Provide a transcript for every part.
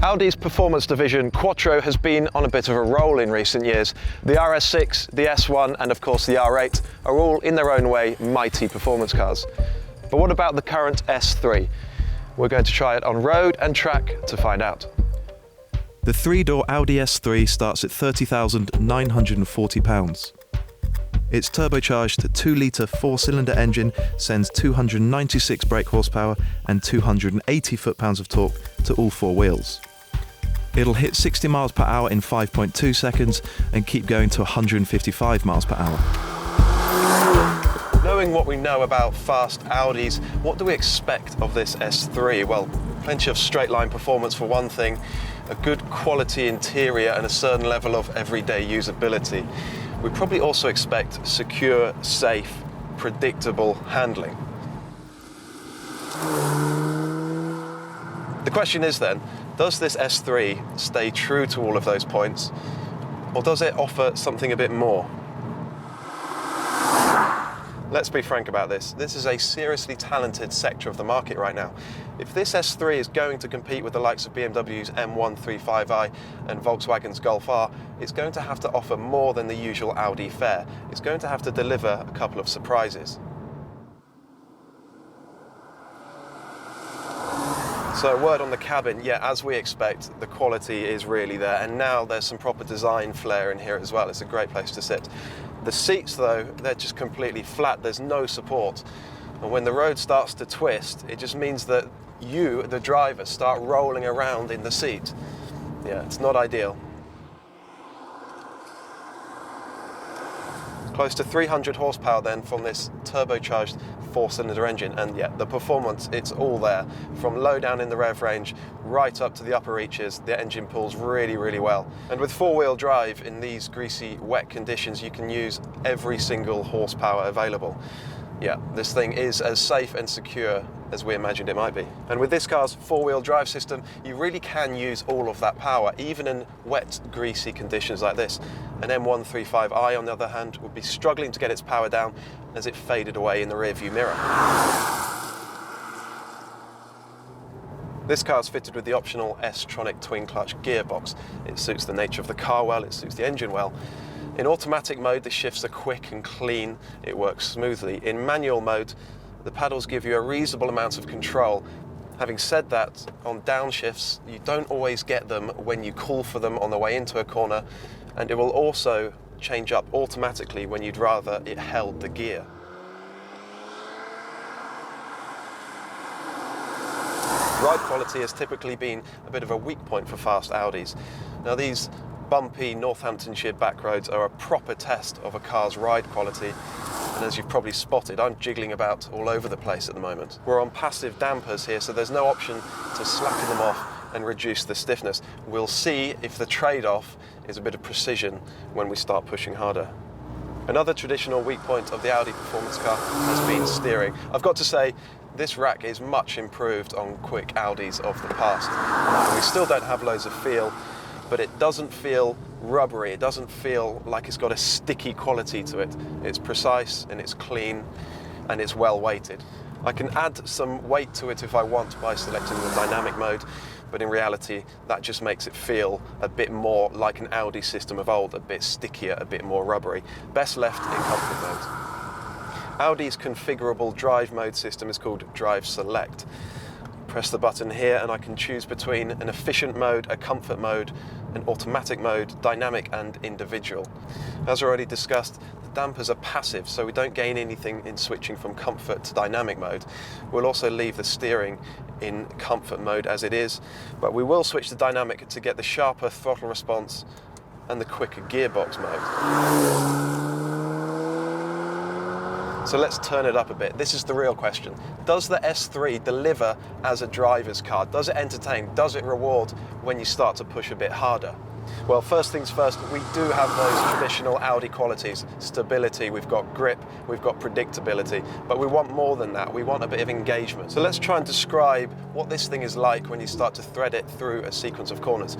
Audi's performance division Quattro has been on a bit of a roll in recent years. The RS6, the S1 and of course the R8 are all in their own way mighty performance cars. But what about the current S3? We're going to try it on road and track to find out. The three-door Audi S3 starts at £30,940. Its turbocharged 2-litre 4-cylinder engine sends 296 brake horsepower and 280 foot-pounds of torque to all four wheels. It'll hit 60 miles per hour in 5.2 seconds and keep going to 155 miles per hour. Knowing what we know about fast Audis, what do we expect of this S3? Well, plenty of straight-line performance for one thing, a good quality interior and a certain level of everyday usability. We probably also expect secure, safe, predictable handling. The question is then, does this S3 stay true to all of those points, or does it offer something a bit more? Let's be frank about this. This is a seriously talented sector of the market right now. If this S3 is going to compete with the likes of BMW's M135i and Volkswagen's Golf R, it's going to have to offer more than the usual Audi fare. It's going to have to deliver a couple of surprises. So a word on the cabin, yeah, as we expect, the quality is really there, and now there's some proper design flair in here as well. It's a great place to sit. The seats though, they're just completely flat, there's no support. And when the road starts to twist, it just means that you, the driver, start rolling around in the seat. Yeah, it's not ideal. Close to 300 horsepower then from this turbocharged 4-cylinder engine, and yeah, the performance, it's all there. From low down in the rev range right up to the upper reaches, the engine pulls really, really well. And with four-wheel drive in these greasy, wet conditions, you can use every single horsepower available. Yeah, this thing is as safe and secure as we imagined it might be. And with this car's four-wheel drive system, you really can use all of that power, even in wet, greasy conditions like this. An M135i, on the other hand, would be struggling to get its power down as it faded away in the rearview mirror. This car's fitted with the optional S-tronic twin-clutch gearbox. It suits the nature of the car well, it suits the engine well. In automatic mode, the shifts are quick and clean, it works smoothly. In manual mode, the paddles give you a reasonable amount of control. Having said that, on downshifts, you don't always get them when you call for them on the way into a corner, and it will also change up automatically when you'd rather it held the gear. Ride quality has typically been a bit of a weak point for fast Audis. Now these bumpy Northamptonshire back roads are a proper test of a car's ride quality, and as you've probably spotted, I'm jiggling about all over the place at the moment. We're on passive dampers here, so there's no option to slacken them off and reduce the stiffness. We'll see if the trade-off is a bit of precision when we start pushing harder. Another traditional weak point of the Audi performance car has been steering. I've got to say, this rack is much improved on quick Audis of the past. We still don't have loads of feel, but it doesn't feel rubbery, it doesn't feel like it's got a sticky quality to it. It's precise and it's clean and it's well weighted. I can add some weight to it if I want by selecting the dynamic mode, but in reality that just makes it feel a bit more like an Audi system of old, a bit stickier, a bit more rubbery. Best left in comfort mode. Audi's configurable drive mode system is called Drive Select. Press the button here and I can choose between an efficient mode, a comfort mode, an automatic mode, dynamic and individual. As already discussed, the dampers are passive, so we don't gain anything in switching from comfort to dynamic mode. We'll also leave the steering in comfort mode as it is, but we will switch to dynamic to get the sharper throttle response and the quicker gearbox mode. So let's turn it up a bit. This is the real question. Does the S3 deliver as a driver's car? Does it entertain? Does it reward when you start to push a bit harder? Well, first things first, we do have those traditional Audi qualities. Stability, we've got grip, we've got predictability, but we want more than that. We want a bit of engagement. So let's try and describe what this thing is like when you start to thread it through a sequence of corners.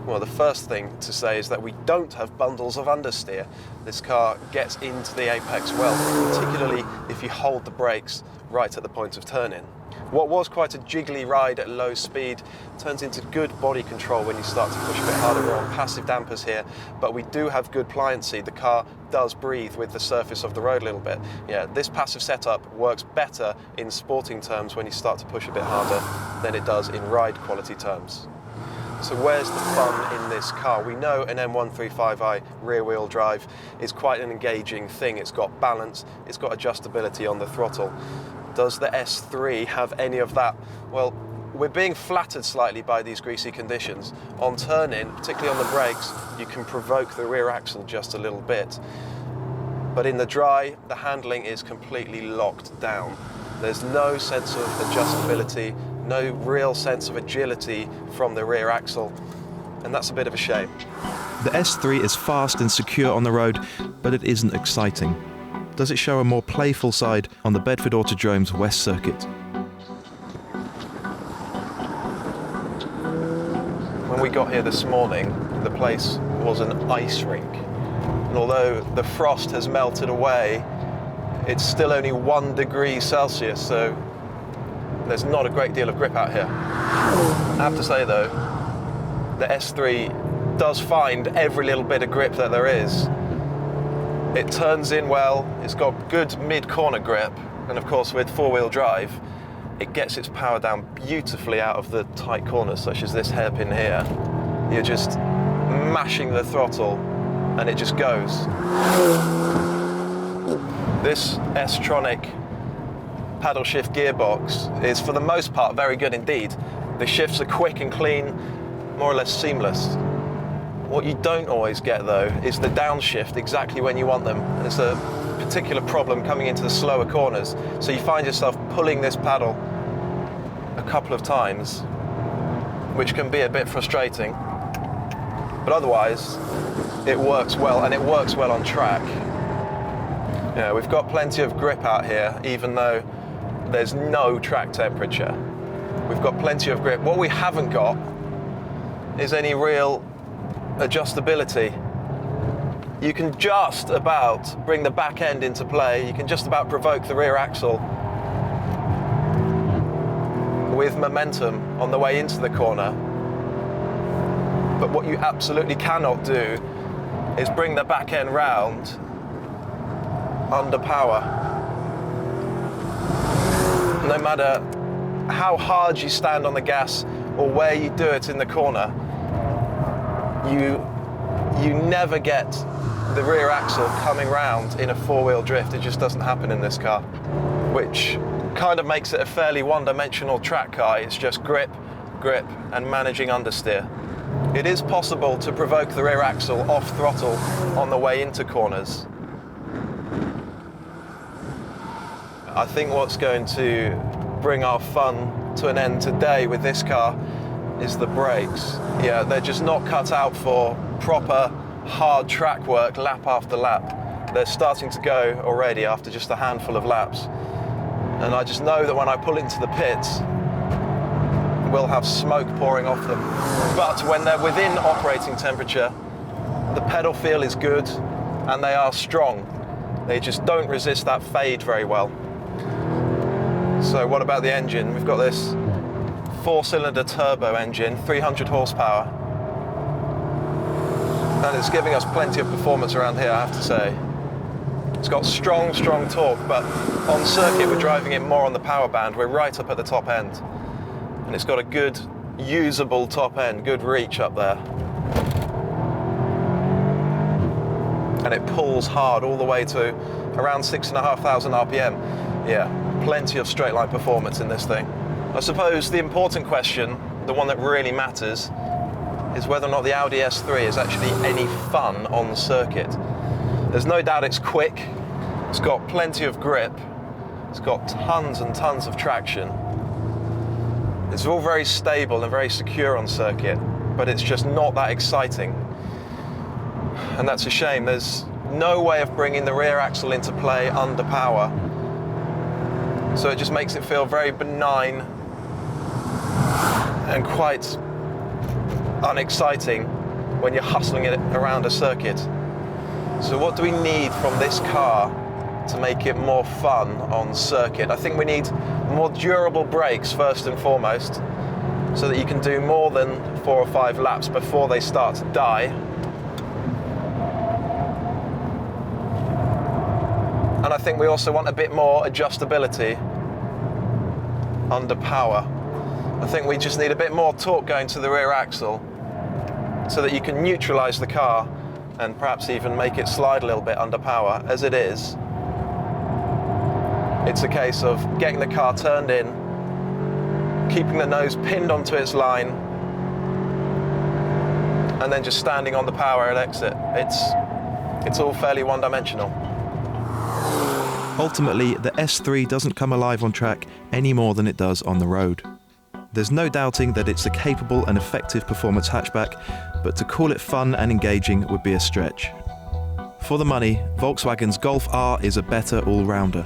Well, the first thing to say is that we don't have bundles of understeer. This car gets into the apex well, particularly if you hold the brakes right at the point of turn-in. What was quite a jiggly ride at low speed turns into good body control when you start to push a bit harder. We're on passive dampers here, but we do have good pliancy. The car does breathe with the surface of the road a little bit. Yeah, this passive setup works better in sporting terms when you start to push a bit harder than it does in ride quality terms. So where's the fun in this car? We know an M135i rear-wheel drive is quite an engaging thing. It's got balance, it's got adjustability on the throttle. Does the S3 have any of that? Well, we're being flattered slightly by these greasy conditions. On turn-in, particularly on the brakes, you can provoke the rear axle just a little bit. But in the dry, the handling is completely locked down. There's no sense of adjustability, no real sense of agility from the rear axle, and that's a bit of a shame. The S3 is fast and secure on the road, but it isn't exciting. Does it show a more playful side on the Bedford Autodrome's West Circuit? When we got here this morning, the place was an ice rink. And although the frost has melted away, it's still only 1 degree Celsius, so there's not a great deal of grip out here. I have to say though, the S3 does find every little bit of grip that there is. It turns in well, it's got good mid-corner grip, and of course with four-wheel drive, it gets its power down beautifully out of the tight corners, such as this hairpin here. You're just mashing the throttle, and it just goes. This S-tronic paddle shift gearbox is for the most part very good indeed. The shifts are quick and clean, more or less seamless. What you don't always get though is the downshift exactly when you want them. And it's a particular problem coming into the slower corners. So you find yourself pulling this paddle a couple of times, which can be a bit frustrating. But otherwise, it works well, and it works well on track. Yeah, we've got plenty of grip out here, even though there's no track temperature. We've got plenty of grip. What we haven't got is any real adjustability. You can just about bring the back end into play. You can just about provoke the rear axle with momentum on the way into the corner. But what you absolutely cannot do is bring the back end round under power. No matter how hard you stand on the gas or where you do it in the corner, you never get the rear axle coming round in a four-wheel drift. It just doesn't happen in this car, which kind of makes it a fairly one-dimensional track car. It's just grip, grip, and managing understeer. It is possible to provoke the rear axle off throttle on the way into corners. I think what's going to bring our fun to an end today with this car is the brakes. Yeah, they're just not cut out for proper hard track work lap after lap. They're starting to go already after just a handful of laps. And I just know that when I pull into the pits, we'll have smoke pouring off them. But when they're within operating temperature, the pedal feel is good and they are strong. They just don't resist that fade very well. So what about the engine? We've got this 4-cylinder turbo engine, 300 horsepower. And it's giving us plenty of performance around here, I have to say. It's got strong, strong torque, but on circuit we're driving it more on the power band. We're right up at the top end. And it's got a good, usable top end, good reach up there. And it pulls hard all the way to around 6,500 RPM. Yeah, plenty of straight line performance in this thing. I suppose the important question, the one that really matters, is whether or not the Audi S3 is actually any fun on the circuit. There's no doubt it's quick, it's got plenty of grip, it's got tons and tons of traction. It's all very stable and very secure on circuit, but it's just not that exciting. And that's a shame. There's no way of bringing the rear axle into play under power. So it just makes it feel very benign and quite unexciting when you're hustling it around a circuit. So what do we need from this car to make it more fun on circuit. I think we need more durable brakes first and foremost, so that you can do more than 4 or 5 laps before they start to die. And I think we also want a bit more adjustability under power. I think we just need a bit more torque going to the rear axle so that you can neutralise the car and perhaps even make it slide a little bit under power. As it is, it's a case of getting the car turned in, keeping the nose pinned onto its line, and then just standing on the power at exit. It's all fairly one-dimensional. Ultimately, the S3 doesn't come alive on track any more than it does on the road. There's no doubting that it's a capable and effective performance hatchback, but to call it fun and engaging would be a stretch. For the money, Volkswagen's Golf R is a better all-rounder.